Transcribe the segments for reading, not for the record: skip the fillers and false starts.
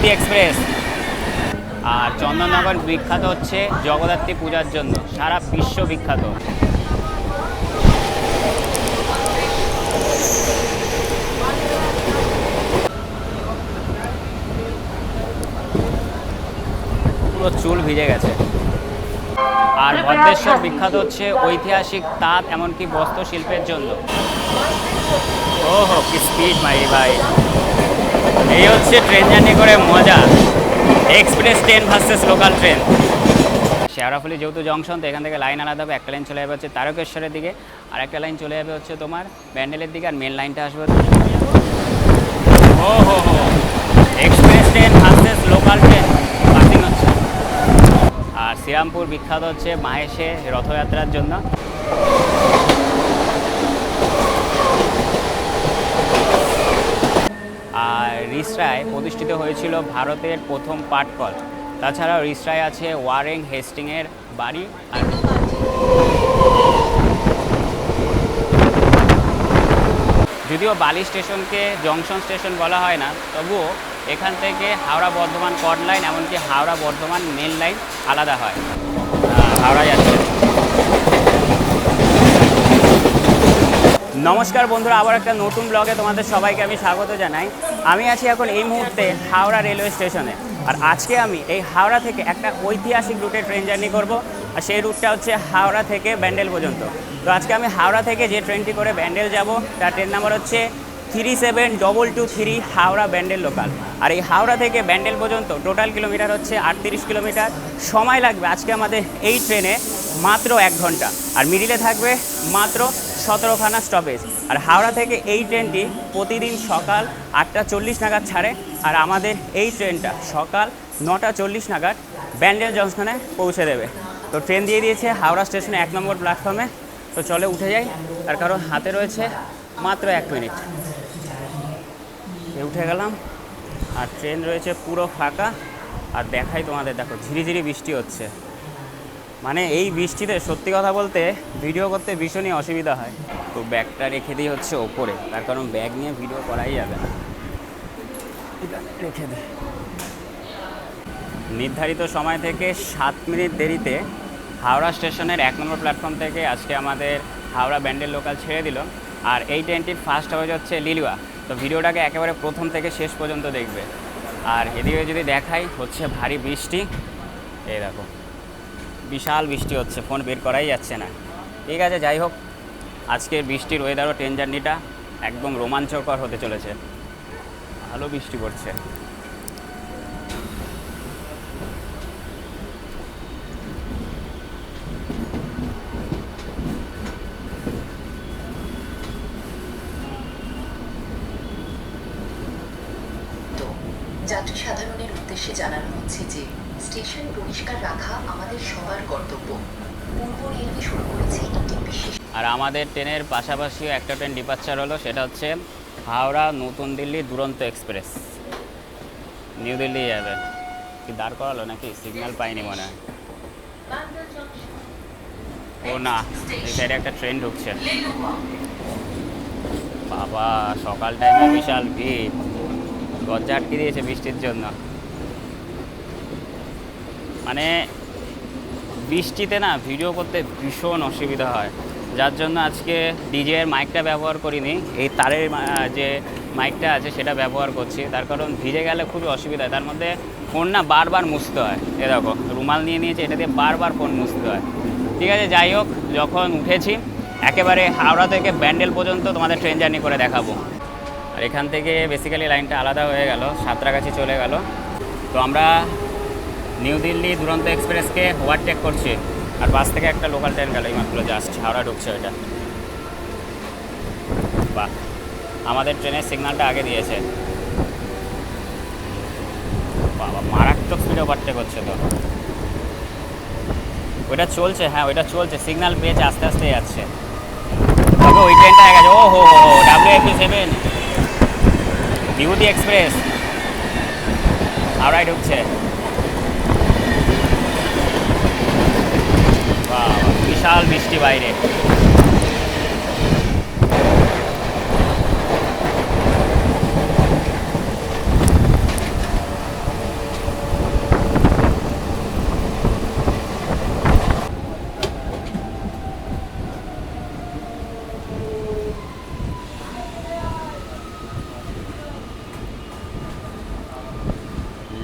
বিভূতি express. আর চন্দননগর বিখ্যাত হচ্ছে জগদ্ধাত্রী পূজার জন্য, সারা বিশ্ব বিখ্যাত। পুরো চুল ভিজে গেছে। আর ভদ্রেশ্বর বিখ্যাত হচ্ছে ঐতিহাসিক তাঁত এমনকি বস্ত্রশিল্পের জন্য। ওহো কি স্পিড মাইরি ভাই! এই হচ্ছে ট্রেন জার্নি করে মজা, express train versus local train. Sheoraphuli যেহেতু জংশন, তো এখান থেকে লাইন আলাদা হবে। একটা লাইন চলে যাবে হচ্ছে তারকেশ্বরের দিকে, আর একটা লাইন চলে যাবে হচ্ছে তোমার ব্যান্ডেলের দিকে, আর মেন লাইনটা আসবে। ও হো হো, express train versus local train passing হচ্ছে। আর শ্রীরামপুর বিখ্যাত হচ্ছে মাহেশে রথযাত্রার জন্য। আর রিসরায় প্রতিষ্ঠিত হয়েছিল ভারতের প্রথম পাটকল। তাছাড়াও রিসরায় আছে ওয়ারেন হেস্টিংয়ের বাড়ি। আর যদিও বালি স্টেশনকে জংশন স্টেশন বলা হয় না, তবুও এখান থেকে হাওড়া বর্ধমান কড লাইন এমনকি হাওড়া বর্ধমান মেন লাইন আলাদা হয়। হাওড়া যাচ্ছে। নমস্কার বন্ধুরা, আবার একটা নতুন ব্লগে তোমাদের সবাইকে আমি স্বাগত জানাই। আমি আছি এখন এই মুহূর্তে হাওড়া রেলওয়ে স্টেশনে। আর আজকে আমি এই হাওড়া থেকে একটা ঐতিহাসিক রুটে ট্রেন জার্নি করব। আর সেই রুটটা হচ্ছে হাওড়া থেকে ব্যান্ডেল পর্যন্ত। তো আজকে আমি হাওড়া থেকে যে ট্রেনটি করে ব্যান্ডেল যাব, তার ট্রেন নাম্বার হচ্ছে 37223 হাওড়া ব্যান্ডেল লোকাল। আর এই হাওড়া থেকে ব্যান্ডেল পর্যন্ত টোটাল কিলোমিটার হচ্ছে 38 কিলোমিটার। সময় লাগবে আজকে আমাদের এই ট্রেনে মাত্র 1 ঘন্টা। আর মিডিলে থাকবে মাত্র 17খানা স্টপেজ। আর হাওড়া থেকে এই ট্রেনটি প্রতিদিন সকাল 8:40 নাগাদ ছাড়ে। আর আমাদের এই ট্রেনটা সকাল 9:40 নাগাদ ব্যান্ডেল জংশনে পৌঁছে দেবে। তো ট্রেন দিয়ে দিয়েছে হাওড়া স্টেশনে 1 নম্বর প্ল্যাটফর্মে। তো চলে উঠে যাই, তার কারণ হাতে রয়েছে মাত্র 1 মিনিট। উঠে গেলাম, আর ট্রেন রয়েছে পুরো ফাঁকা। আর দেখাই তোমাদের, দেখো ঝিরিঝিরি বৃষ্টি হচ্ছে। মানে এই বৃষ্টিতে সত্যি কথা বলতে ভিডিও করতে ভীষণই অসুবিধা হয়। তো ব্যাগটা রেখে দিই হচ্ছে ওপরে, তার কারণ ব্যাগ নিয়ে ভিডিও করাই যাবে না। রেখে দিই। নির্ধারিত সময় থেকে 7 মিনিট দেরিতে হাওড়া স্টেশনের 1 নম্বর প্ল্যাটফর্ম থেকে আজকে আমাদের হাওড়া ব্যান্ডেল লোকাল ছেড়ে দিল। আর এই ট্রেনটির ফার্স্ট হাউস হচ্ছে লিলুয়া। তো ভিডিওটাকে একেবারে প্রথম থেকে শেষ পর্যন্ত দেখবে। আর এদিকে যদি দেখাই, হচ্ছে ভারী বৃষ্টি। এই দেখো বিশাল বৃষ্টি হচ্ছে, ফোন বের করাই যাচ্ছে না। ঠিক আছে, যাই হোক, আজকের বৃষ্টির ওয়েদারও ট্রেন জার্নিটা একদম রোমাঞ্চকর হতে চলেছে। ভালো বৃষ্টি পড়ছে। যাত্রী সাধারণের উদ্দেশ্যে জানানো হচ্ছে যে স্টেশন পরিষ্কার রাখা আমাদের সবার কর্তব্য। পূর্ব রেলওয়ে শুরু করেছে একটি বিশেষ। আর আমাদের ট্রেনের পাশাপাশি একটা ট্রেন ডিপার্চার হলো, সেটা হচ্ছে হাওড়া নতুন দিল্লি দুরন্ত এক্সপ্রেস। নিউ দিল্লি যাবে। কি দাঁড় করালো নাকি? সিগন্যাল পাইনি মনে হয়। ও না, এই সাইডে একটা ট্রেন ঢুকছে। বাবা, সকাল টাইমে বিশাল ভিড়। দরজা আটকে দিয়েছে বৃষ্টির জন্য। মানে বৃষ্টিতে না ভিডিও করতে ভীষণ অসুবিধা হয়, যার জন্য আজকে ডিজের মাইকটা ব্যবহার করিনি। এই তারের যে মাইকটা আছে সেটা ব্যবহার করছি, তার কারণ ভিজে গেলে খুবই অসুবিধা হয়। তার মধ্যে ফোন না বারবার মুছতে হয়। এ দেখো রুমাল নিয়ে নিয়েছে, এটা দিয়ে বারবার ফোন মুছতে হয়। ঠিক আছে, যাই হোক, যখন উঠেছি একেবারে হাওড়া থেকে ব্যান্ডেল পর্যন্ত তোমাদের ট্রেন জার্নি করে দেখাবো। আর এখান থেকে বেসিক্যালি লাইনটা আলাদা হয়ে গেল, সাঁতরাগাছি চলে গেল। তো আমরা নিউ দিল্লি দুরন্ত এক্সপ্রেসকে ওভারটেক করছি। আর পাশ থেকে একটা লোকাল ট্রেন গেল এইমাত্র, জাস্ট হাওড়া ঢুকছে ওইটা। বাহ, আমাদের ট্রেনের সিগন্যালটা আগে দিয়েছে। বাবা, মারাত্মক স্পিডে ওভারটেক হচ্ছে। তো ওইটা চলছে, হ্যাঁ ওইটা চলছে, সিগন্যাল পেয়েছে, আস্তে আস্তে যাচ্ছে। তবে ওই ট্রেনটা গেছে। ও হো হো, WFP7 বিভূতি এক্সপ্রেস হাওড়ায় ঢুকছে। বাহ, বিশাল বৃষ্টি বাইরে।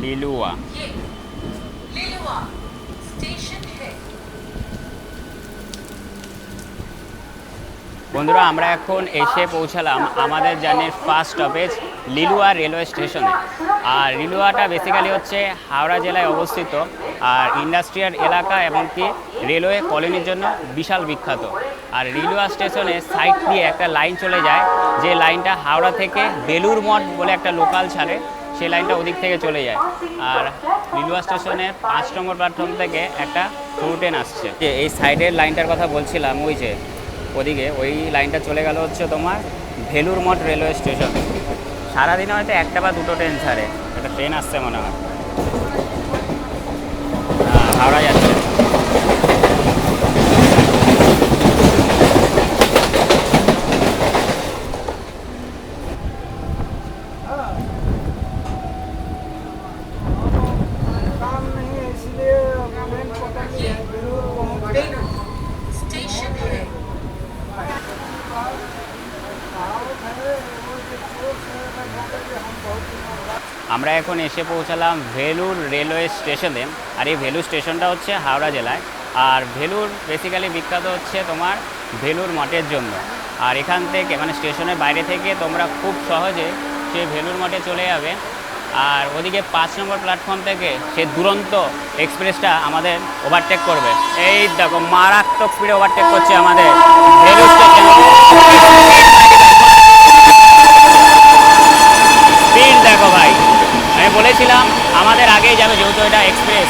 লিলুয়া। ये लिलुआ स्टेशन है। বন্ধুরা আমরা এখন এসে পৌঁছালাম আমাদের জার্নির ফার্স্ট স্টপেজ লিলুয়া রেলওয়ে স্টেশনে। আর লিলুয়াটা বেসিক্যালি হচ্ছে হাওড়া জেলায় অবস্থিত, আর ইন্ডাস্ট্রিয়াল এলাকা এবং কি রেলওয়ে কলোনির জন্য বিশাল বিখ্যাত। আর লিলুয়া স্টেশনে সাইড দিয়ে একটা লাইন চলে যায়, যে লাইনটা হাওড়া থেকে বেলুর মঠ বলে একটা লোকাল ছাড়ে, সেই লাইনটা ওদিক থেকে চলে যায়। আর লিলুয়া স্টেশনের 5 নম্বর প্ল্যাটফর্ম থেকে একটা ট্রু ট্রেন আসছে। যে এই সাইডের লাইনটার কথা বলছিলাম, ওই যে ওদিকে ওই লাইনটা চলে গেল হচ্ছে তোমার বেলুর মঠ রেলওয়ে স্টেশন। সারাদিনে হয়তো একটা বা দুটো ট্রেন ছাড়ে, একটা ট্রেন আসছে মনে হয়, হাওড়া যাচ্ছে। बेलूर स्टेशन है। আমরা এখন এসে পৌঁছালাম ভেলুর রেলওয়ে স্টেশনে। আর এই ভেলুর স্টেশনটা হচ্ছে হাওড়া জেলায়। আর ভেলুর বেসিক্যালি বিখ্যাত হচ্ছে তোমার ভেলুর মঠের জন্য। আর এখান থেকে মানে স্টেশনের বাইরে থেকে তোমরা খুব সহজে সেই ভেলুর মঠে চলে যাবে। আর ওদিকে 5 নম্বর প্ল্যাটফর্ম থেকে সে দুরন্ত এক্সপ্রেসটা আমাদের ওভারটেক করবে। এই দেখো মারাত্মক স্পিডে ওভারটেক করছে আমাদের ভেলুর স্টেশনে। স্পিড দেখো ভাই, আমি বলেছিলাম আমাদের আগেই যাবে, যেহেতু এটা এক্সপ্রেস,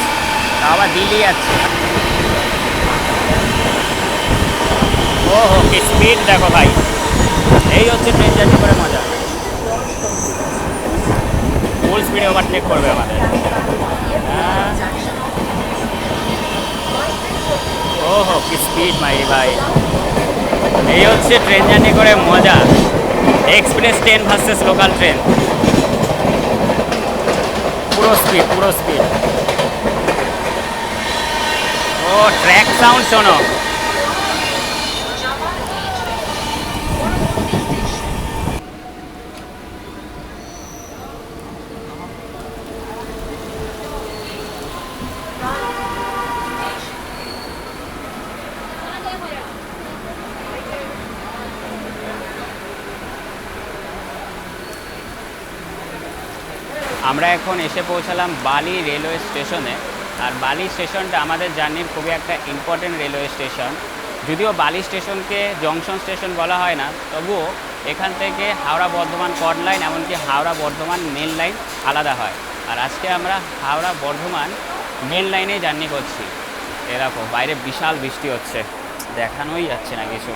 তাও আবার দিল্লি যাচ্ছে। ও হো কি স্পিড দেখো ভাই, এই হচ্ছে ট্রেন জার্নি করে মজা। ফুল স্পিডে ওভারটেক করবে আমাদের। ও হো কি স্পিড মাই ভাই, এই হচ্ছে ট্রেন জার্নি করে মজা। Express train versus local train, পুরো স্পিড পুরো স্পিড। ও ট্র্যাক সাউন্ড শোনো। আমরা এখন এসে পৌঁছালাম বালি রেলওয়ে স্টেশনে। আর বালি স্টেশনটা আমাদের জার্নির খুবই একটা ইম্পর্টেন্ট রেলওয়ে স্টেশন। যদিও বালি স্টেশনকে জংশন স্টেশন বলা হয় না, তবুও এখান থেকে হাওড়া বর্ধমান কড লাইন এমনকি হাওড়া বর্ধমান মেন লাইন আলাদা হয়। আর আজকে আমরা হাওড়া বর্ধমান মেন লাইনে জার্নি করছি। এরকম বাইরে বিশাল বৃষ্টি হচ্ছে, দেখানোই যাচ্ছে না কিছু।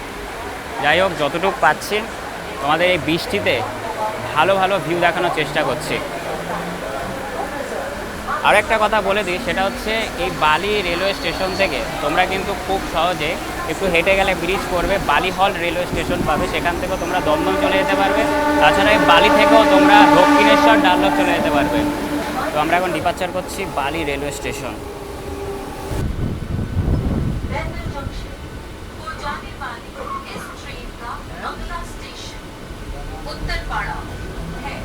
যাই হোক, যতটুকু পাচ্ছি তোমাদের এই বৃষ্টিতে ভালো ভালো ভিউ দেখানোর চেষ্টা করছি। আর একটা কথা বলে দিই, সেটা হচ্ছে এই বালি রেলওয়ে স্টেশন থেকে তোমরা কিন্তু খুব সহজে একটু হেঁটে গেলে ব্রিজ পড়বে, বালি হল রেলওয়ে স্টেশন পাবে, সেখান থেকেও তোমরা দমদম চলে যেতে পারবে। তাছাড়া এই বালি থেকেও তোমরা দক্ষিণেশ্বর ডানলপ চলে যেতে পারবে। তো আমরা এখন ডিপার্চার করছি বালি রেলওয়ে স্টেশন। उत्तरपाड़ा है।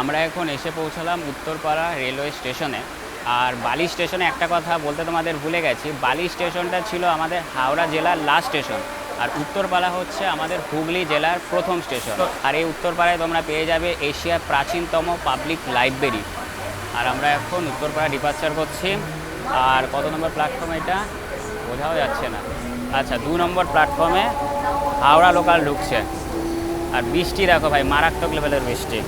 আমরা এখন এসে পৌঁছালাম উত্তরপাড়া রেলওয়ে স্টেশনে। আর বালি স্টেশনে একটা কথা বলতে তোমাদের ভুলে গেছি, বালি স্টেশনটা ছিল আমাদের হাওড়া জেলার লাস্ট স্টেশন, আর উত্তরপাড়া হচ্ছে আমাদের হুগলি জেলার প্রথম স্টেশন। আর এই উত্তরপাড়ায় তোমরা পেয়ে যাবে এশিয়ার প্রাচীনতম পাবলিক লাইব্রেরি। আর আমরা এখন উত্তরপাড়া ডিপার্চার করছি। আর কত নম্বর প্ল্যাটফর্ম এটা বোঝাও যাচ্ছে না। আচ্ছা, 2 নম্বর প্ল্যাটফর্মে হাওড়া লোকাল ঢুকছে। আর বৃষ্টি দেখো ভাই, মারাত্মক লেভেলের বৃষ্টি।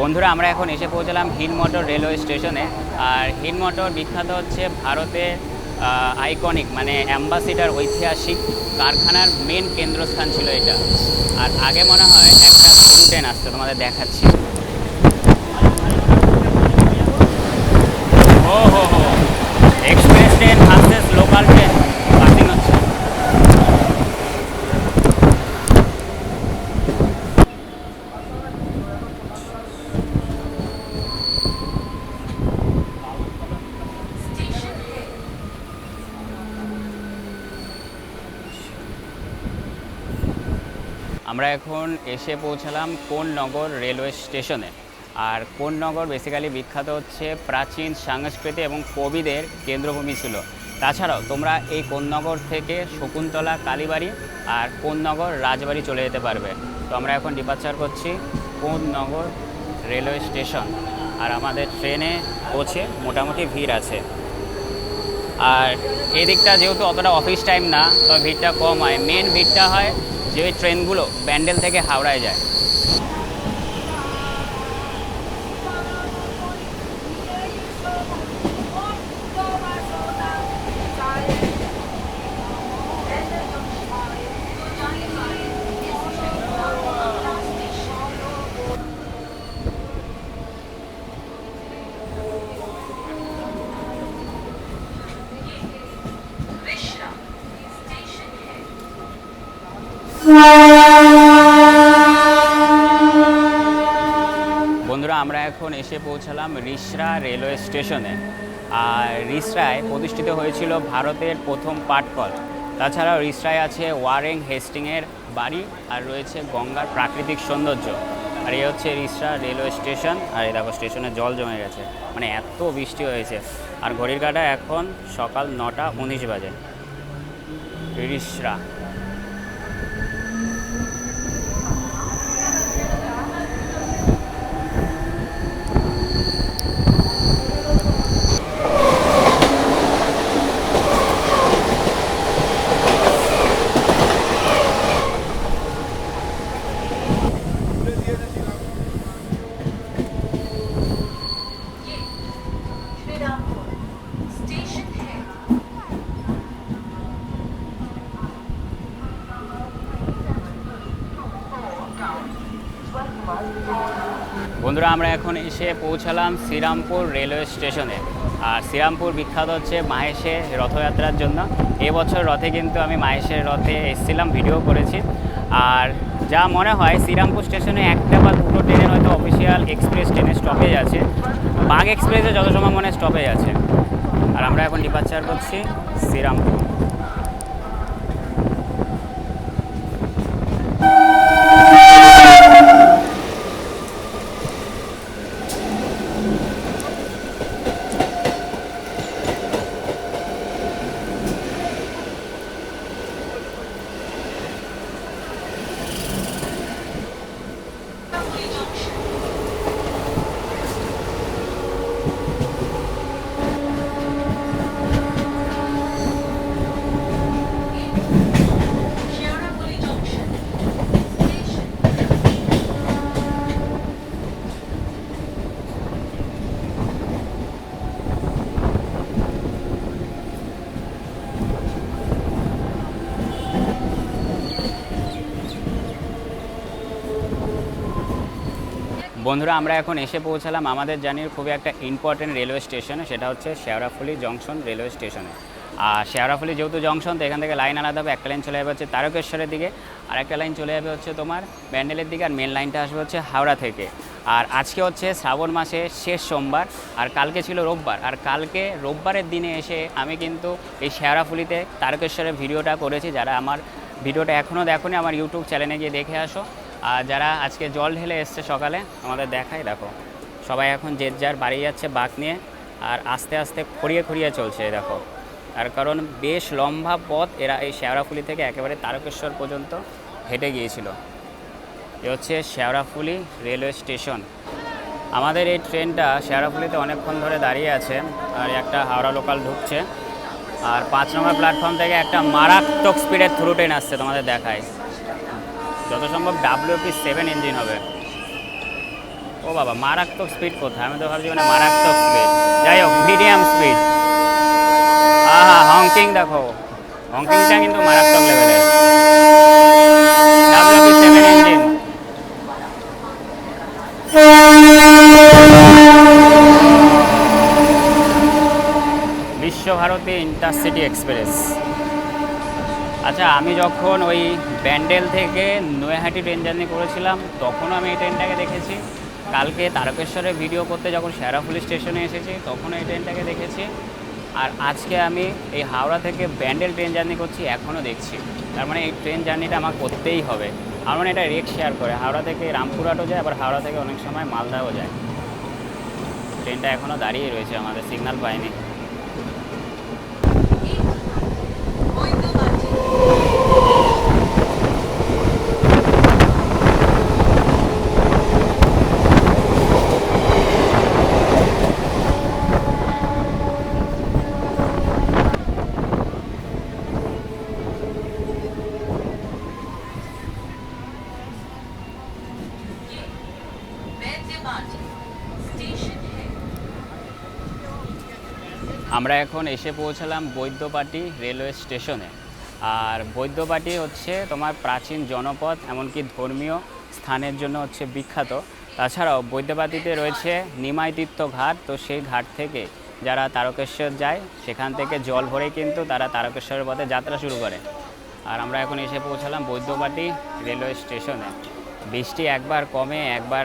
বন্ধুরা আমরা এখন এসে পৌঁছালাম হিন্দ মোটর রেলওয়ে স্টেশনে। আর হিন্দ মোটর বিখ্যাত হচ্ছে ভারতের আইকনিক মানে অ্যাম্বাসিডার ঐতিহাসিক কারখানার মেন কেন্দ্রস্থান ছিল এটা। আর আগে মনে হয় একটা সরু ট্রেন আসছে, তোমাদের দেখাচ্ছি। ও হো হো, express train versus local train passing হচ্ছে। আমরা এখন এসে পৌঁছালাম কোন্নগর রেলওয়ে স্টেশনে। আর কোন্নগর বেসিক্যালি বিখ্যাত হচ্ছে প্রাচীন সংস্কৃতি এবং কবিদের কেন্দ্রভূমি ছিল। তাছাড়াও তোমরা এই কোন্নগর থেকে শকুন্তলা কালীবাড়ি আর কোন্নগর রাজবাড়ি চলে যেতে পারবে। তো আমরা এখন ডিপার্চার করছি কোন্নগর রেলওয়ে স্টেশন। আর আমাদের ট্রেনে পৌঁছে মোটামুটি ভিড় আছে। আর এই দিকটা যেহেতু অতটা অফিস টাইম না, তো ভিড়টা কম হয়। মেন ভিড়টা হয় যে ওই ট্রেনগুলো ব্যান্ডেল থেকে হাওড়ায় যায়। বন্ধুরা আমরা এখন এসে পৌঁছালাম রিষড়া রেলওয়ে স্টেশনে। আর রিষড়ায় প্রতিষ্ঠিত হয়েছিল ভারতের প্রথম পাটকল। তাছাড়াও রিষড়ায় আছে ওয়ারেন হেস্টিংয়ের বাড়ি আর রয়েছে গঙ্গার প্রাকৃতিক সৌন্দর্য। আর এই হচ্ছে রিষড়া রেলওয়ে স্টেশন। আর এই দেখো স্টেশনে জল জমে গেছে, মানে এত বৃষ্টি হয়েছে। আর ঘড়ির কাঁটা এখন সকাল 9:19 বাজে। রিষড়া বন্ধুরা আমরা এখন এসে পৌঁছালাম শ্রীরামপুর রেলওয়ে স্টেশনে। আর শ্রীরামপুর বিখ্যাত হচ্ছে মাহেশের রথযাত্রার জন্য। এবছর রথে কিন্তু আমি মাহেশের রথে এসেছিলাম, ভিডিও করেছি। আর যা মনে হয় শ্রীরামপুর স্টেশনে একটা বা দুটো ট্রেনের হয়তো অফিসিয়াল এক্সপ্রেস ট্রেনের স্টপেজ আছে। বাগ এক্সপ্রেসে যত সময় মনে স্টপেজ আছে। আর আমরা এখন ডিপার্চার করছি শ্রীরামপুর। বন্ধুরা আমরা এখন এসে পৌঁছালাম আমাদের জার্নির খুবই একটা ইম্পর্টেন্ট রেলওয়ে স্টেশনে, সেটা হচ্ছে শেওড়াফুলি জংশন রেলওয়ে স্টেশনে। আর শেওড়াফুলি যেহেতু জংশন, তো এখান থেকে লাইন আলাদা হবে। একটা লাইন চলে যাবে হচ্ছে তারকেশ্বরের দিকে, আর একটা লাইন চলে যাবে হচ্ছে তোমার ব্যান্ডেলের দিকে, আর মেন লাইনটা আসবে হচ্ছে হাওড়া থেকে। আর আজকে হচ্ছে শ্রাবণ মাসের শেষ সোমবার, আর কালকে ছিল রোববার। আর কালকে রোববারের দিনে এসে আমি কিন্তু এই শেওড়াফুলিতে তারকেশ্বরের ভিডিওটা করেছি। যারা আমার ভিডিওটা এখনও দেখোনি, আমার ইউটিউব চ্যানেলে গিয়ে দেখে আসো। আর যারা আজকে জল ঢেলে এসছে সকালে, আমাদের দেখাই, দেখো সবাই এখন যে যার বাড়ি যাচ্ছে বাঁক নিয়ে। আর আস্তে আস্তে খড়িয়ে খড়িয়ে চলছে দেখো। তার কারণ বেশ লম্বা পথ এরা এই শেওড়াফুলি থেকে একেবারে তারকেশ্বর পর্যন্ত হেঁটে গিয়েছিল। এ হচ্ছে শেওড়াফুলি রেলওয়ে স্টেশন। আমাদের এই ট্রেনটা শেওড়াফুলিতে অনেকক্ষণ ধরে দাঁড়িয়ে আছে। আর একটা হাওড়া লোকাল ঢুকছে। আর 5 নম্বর প্ল্যাটফর্ম থেকে একটা মারাত্মক স্পিডের থ্রু ট্রেন আসছে, তোমাদের দেখায়। যত সম্ভব WP7 ইঞ্জিন হবে। ও ও বাবা, মারাত্মক স্পিড কোথায়? আমি তো ভাবছি মানে মারাত্মক স্পিড। যাই হোক, মিডিয়াম স্পিড। হ্যাঁ, হংকিং দেখো, হংকিংটা কিন্তু মারাত্মক লেভেলের। WP7 engine. Visva Bharati intercity express. আচ্ছা, আমি যখন ওই ব্যান্ডেল থেকে নৈহাটি ট্রেন জার্নি করেছিলাম তখনও আমি এই ট্রেনটাকে দেখেছি। কালকে তারকেশ্বরে ভিডিও করতে যখন শেরাফুলি স্টেশনে এসেছি তখনও এই ট্রেনটাকে দেখেছি। আর আজকে আমি এই হাওড়া থেকে ব্যান্ডেল ট্রেন জার্নি করছি, এখনও দেখছি। তার মানে এই ট্রেন জার্নিটা আমার করতেই হবে। আমার মানে এটা রেক শেয়ার করে, হাওড়া থেকে রামপুরহাটও যায়, আবার হাওড়া থেকে অনেক সময় মালদাও যায়। ট্রেনটা এখনও দাঁড়িয়ে রয়েছে, আমাদের সিগন্যাল পায়নি। আমরা এখন এসে পৌঁছালাম বৈদ্যবাটী রেলওয়ে স্টেশনে। আর বৈদ্যবাটী হচ্ছে তোমার প্রাচীন জনপদ, এমনকি ধর্মীয় স্থানের জন্য হচ্ছে বিখ্যাত। তাছাড়াও বৈদ্যবাটীতে রয়েছে নিমাই তীর্থ ঘাট। তো সেই ঘাট থেকে যারা তারকেশ্বর যায় সেখান থেকে জল ভরে কিন্তু তারা তারকেশ্বরের পথে যাত্রা শুরু করে। আর আমরা এখন এসে পৌঁছালাম বৈদ্যবাটী রেলওয়ে স্টেশনে। বৃষ্টি একবার কমে একবার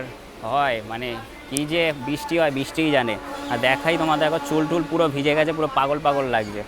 হয়, মানে কী যে বৃষ্টি হয় বৃষ্টিই জানে। আর দেখাই তোমাদের, একবার চুল টুল পুরো ভিজে গেছে, পুরো পাগল পাগল লাগছে।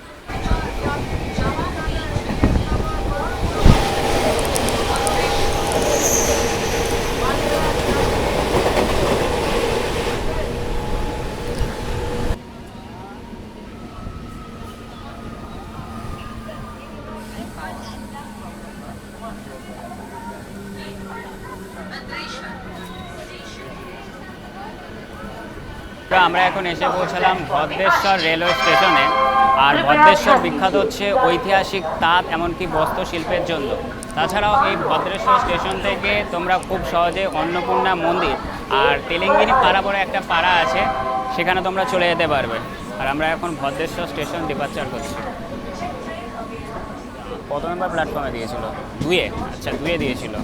আমরা এখন এসে পৌঁছালাম ভদ্রেশ্বর রেলওয়ে স্টেশনে। আর ভদ্রেশ্বর বিখ্যাত হচ্ছে ঐতিহাসিক তাঁত এমনকি বস্ত্রশিল্পের জন্য। তাছাড়াও এই ভদ্রেশ্বর স্টেশন থেকে তোমরা খুব সহজে অন্নপূর্ণা মন্দির আর তেলেঙ্গিনি পাড়া বলে একটা পাড়া আছে, সেখানে তোমরা চলে যেতে পারবে। আর আমরা এখন ভদ্রেশ্বর স্টেশন ডিপার্চার করছি। কত নম্বর প্ল্যাটফর্মে দিয়েছিল? 2-এ। আচ্ছা, 2-এ দিয়েছিল।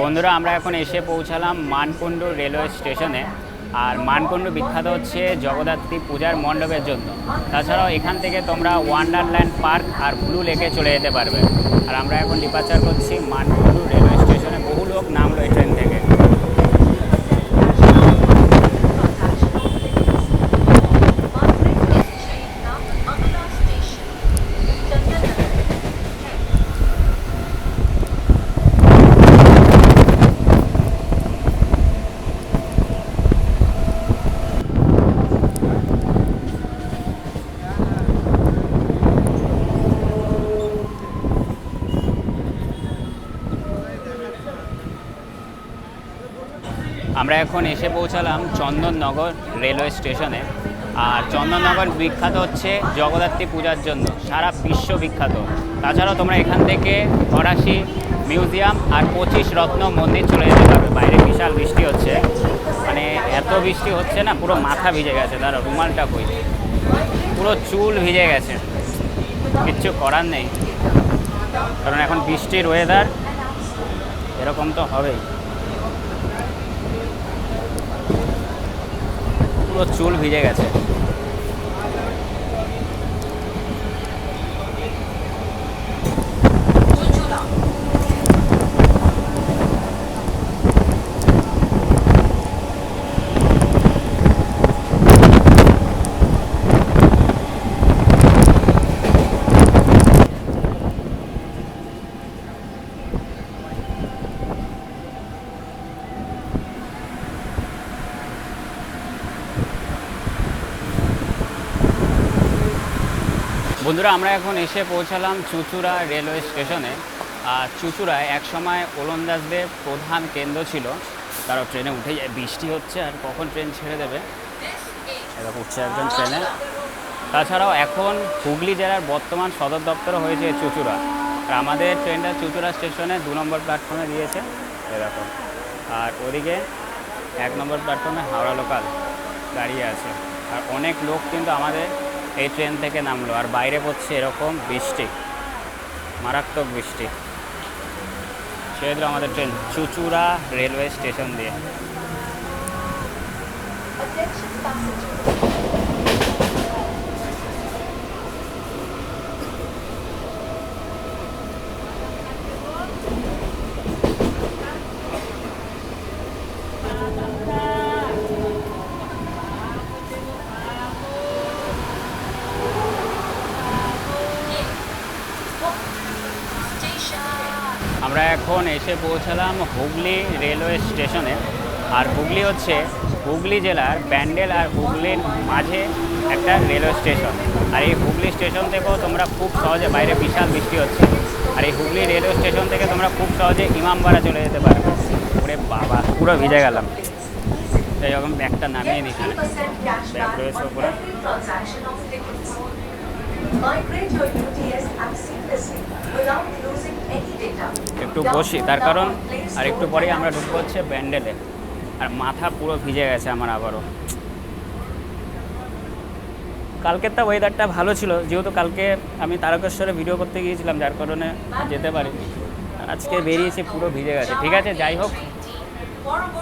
বন্ধুরা, আমরা এখন এসে পৌঁছালাম মানকুণ্ডু রেলওয়ে স্টেশনে। আর মানকুণ্ডু বিখ্যাত হচ্ছে জগদ্ধাত্রী পূজার মণ্ডপের জন্য। তাছাড়াও এখান থেকে তোমরা ওয়ান্ডারল্যান্ড পার্ক আর ব্লু লেকে চলে যেতে পারবে। আর আমরা এখন ডিপার্চার করছি মানকুণ্ডু রেলওয়ে স্টেশনে। বহু লোক নামলো এই ট্রেন থেকে। আমরা এখন এসে পৌঁছালাম চন্দননগর রেলওয়ে স্টেশনে। আর চন্দননগর বিখ্যাত হচ্ছে জগদ্ধাত্রী পূজার জন্য, সারা বিশ্ব বিখ্যাত। তাছাড়াও তোমরা এখান থেকে ফরাসি মিউজিয়াম আর 25 রত্ন মন্দির চলে যেতে পারবে। বাইরে বিশাল বৃষ্টি হচ্ছে, মানে এত বৃষ্টি হচ্ছে না, পুরো মাথা ভিজে গেছে। তারা রুমালটা কই, পুরো চুল ভিজে গেছে। কিচ্ছু করার নেই, কারণ এখন বৃষ্টির ওয়েদার, এরকম তো হবেই। পুরো চুল ভিজে গেছে। বন্ধুরা আমরা এখন এসে পৌঁছালাম চুঁচুড়া রেলওয়ে স্টেশনে। আর চুঁচুড়ায় একসময় ওলন্দাজদের প্রধান কেন্দ্র ছিল। তারা ট্রেনে উঠে যায়, বৃষ্টি হচ্ছে আর কখন ট্রেন ছেড়ে দেবে, এবার উঠছে একজন ট্রেনে। তাছাড়াও এখন হুগলি জেলার বর্তমান সদর দপ্তর হয়েছে চুঁচুড়া। আর আমাদের ট্রেনটা চুঁচুড়া স্টেশনে 2 নম্বর প্ল্যাটফর্মে দিয়েছে এরকম। আর ওদিকে 1 নম্বর প্ল্যাটফর্মে হাওড়া লোকাল দাঁড়িয়ে আছে। আর অনেক লোক কিন্তু আমাদের এই ট্রেন থেকে নামলো। আর বাইরে পড়ছে এরকম বৃষ্টি, মারাত্মক বৃষ্টি। ছেড়ে দিল আমাদের ট্রেন চুঁচুড়া রেলওয়ে স্টেশন দিয়ে। আমরা এখন এসে পৌঁছালাম হুগলি রেলওয়ে স্টেশনে। আর হুগলি হচ্ছে হুগলি জেলার ব্যান্ডেল আর হুগলির মাঝে একটা রেলওয়ে স্টেশন। আর এই হুগলি স্টেশন থেকেও তোমরা খুব সহজে, বাইরে বিশাল বৃষ্টি হচ্ছে, আর এই হুগলি রেলওয়ে স্টেশন থেকে তোমরা খুব সহজে ইমামবাড়া চলে যেতে পারবে। ওরে বাবা, পুরো ভিজে গেলাম। এই রকম ব্যাগটা নামিয়ে নিই, ব্যাগ রয়েছে ওপরে। একটু বসি, তার কারণ আর একটু পরেই আমরা ঢুকবো হচ্ছে ব্যান্ডেলে। আর মাথা পুরো ভিজে গেছে আমার আবারও। কালকের তো ওয়েদারটা ভালো ছিল, যেহেতু কালকে আমি তারকেশ্বরে ভিডিও করতে গিয়েছিলাম, যার কারণে যেতে পারি। আজকে বেরিয়েছি পুরো ভিজে গেছে। ঠিক আছে, যাই হোক,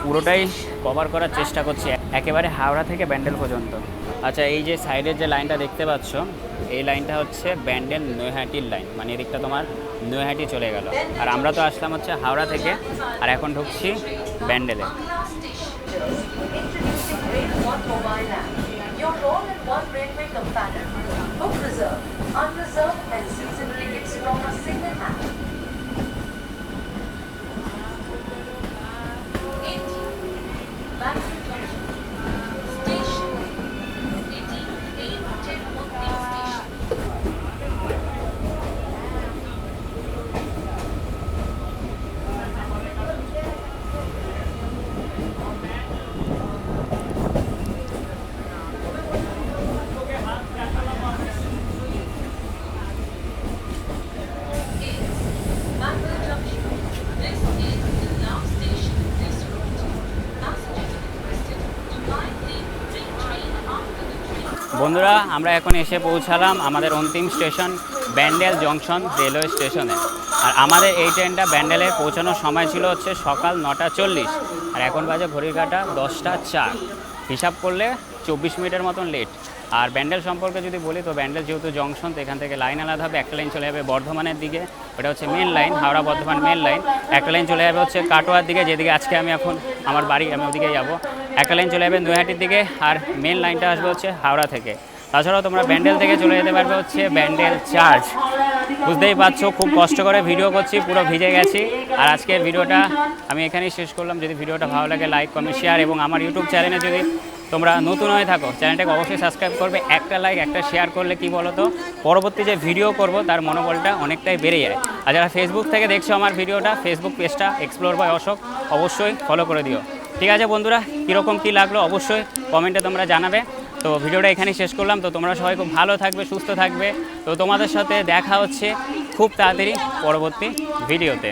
পুরোটাই কভার করার চেষ্টা করছি, একেবারে হাওড়া থেকে ব্যান্ডেল পর্যন্ত। আচ্ছা, এই যে সাইডের যে লাইনটা দেখতে পাচ্ছ, এই লাইনটা হচ্ছে ব্যান্ডেল নৈহাটির লাইন, মানে এদিকটা তোমার নৈহাটি চলে গেল। আর আমরা তো আসলাম হচ্ছে হাওড়া থেকে, আর এখন ঢুকছি ব্যান্ডেলে। বন্ধুরা, আমরা এখন এসে পৌঁছালাম আমাদের অন্তিম স্টেশন ব্যান্ডেল জংশন রেলওয়ে স্টেশনে। আর আমাদের এই ট্রেনটা ব্যান্ডেলে পৌঁছানোর সময় ছিল হচ্ছে সকাল 9:40, আর এখন বাজে ঘড়ির কাঁটা 10:04। হিসাব করলে 24 মিনিটের মতন লেট। আর ব্যান্ডেল সম্পর্কে যদি বলি, তো ব্যান্ডেল যেহেতু জংশন, তো এখান থেকে লাইন আলাদা হবে। একটা লাইন চলে যাবে বর্ধমানের দিকে, ওটা হচ্ছে main line, Howrah Bardhaman main line. একটা লাইন চলে যাবে হচ্ছে কাটোয়ার দিকে, যেদিকে আজকে আমি এখন আমার বাড়ি, আমি ওদিকে যাবো। একটা লাইন চলে যাবে নৈহাটির দিকে, আর মেন লাইনটা আসবে হচ্ছে হাওড়া থেকে। তাছাড়াও তোমরা ব্যান্ডেল থেকে চলে যেতে পারবে হচ্ছে ব্যান্ডেল চার্চ। বুঝতেই পারছো, খুব কষ্ট করে ভিডিও করছি, পুরো ভিজে গেছি। আর আজকের ভিডিওটা আমি এখানেই শেষ করলাম। যদি ভিডিওটা ভালো লাগে, লাইক, কমেন্ট, শেয়ার, এবং আমার ইউটিউব চ্যানেলে যদি তোমরা নতুন হয়ে থাকো, চ্যানেলটাকে অবশ্যই সাবস্ক্রাইব করবে। একটা লাইক, একটা শেয়ার করলে কি বলো তো, পরবর্তী যে ভিডিও করব তার মনোবলটা অনেকটাই বেড়ে যায়। আর যারা ফেসবুক থেকে দেখছো আমার ভিডিওটা, ফেসবুক পেজটা এক্সপ্লোর বাই অশোক অবশ্যই ফলো করে দিও। ঠিক আছে বন্ধুরা, কীরকম কী লাগলো অবশ্যই কমেন্টে তোমরা জানাবে। তো ভিডিওটা এখানেই শেষ করলাম। তো তোমরা সবাই খুব ভালো থাকবে, সুস্থ থাকবে। তো তোমাদের সাথে দেখা হচ্ছে খুব তাড়াতাড়ি পরবর্তী ভিডিওতে।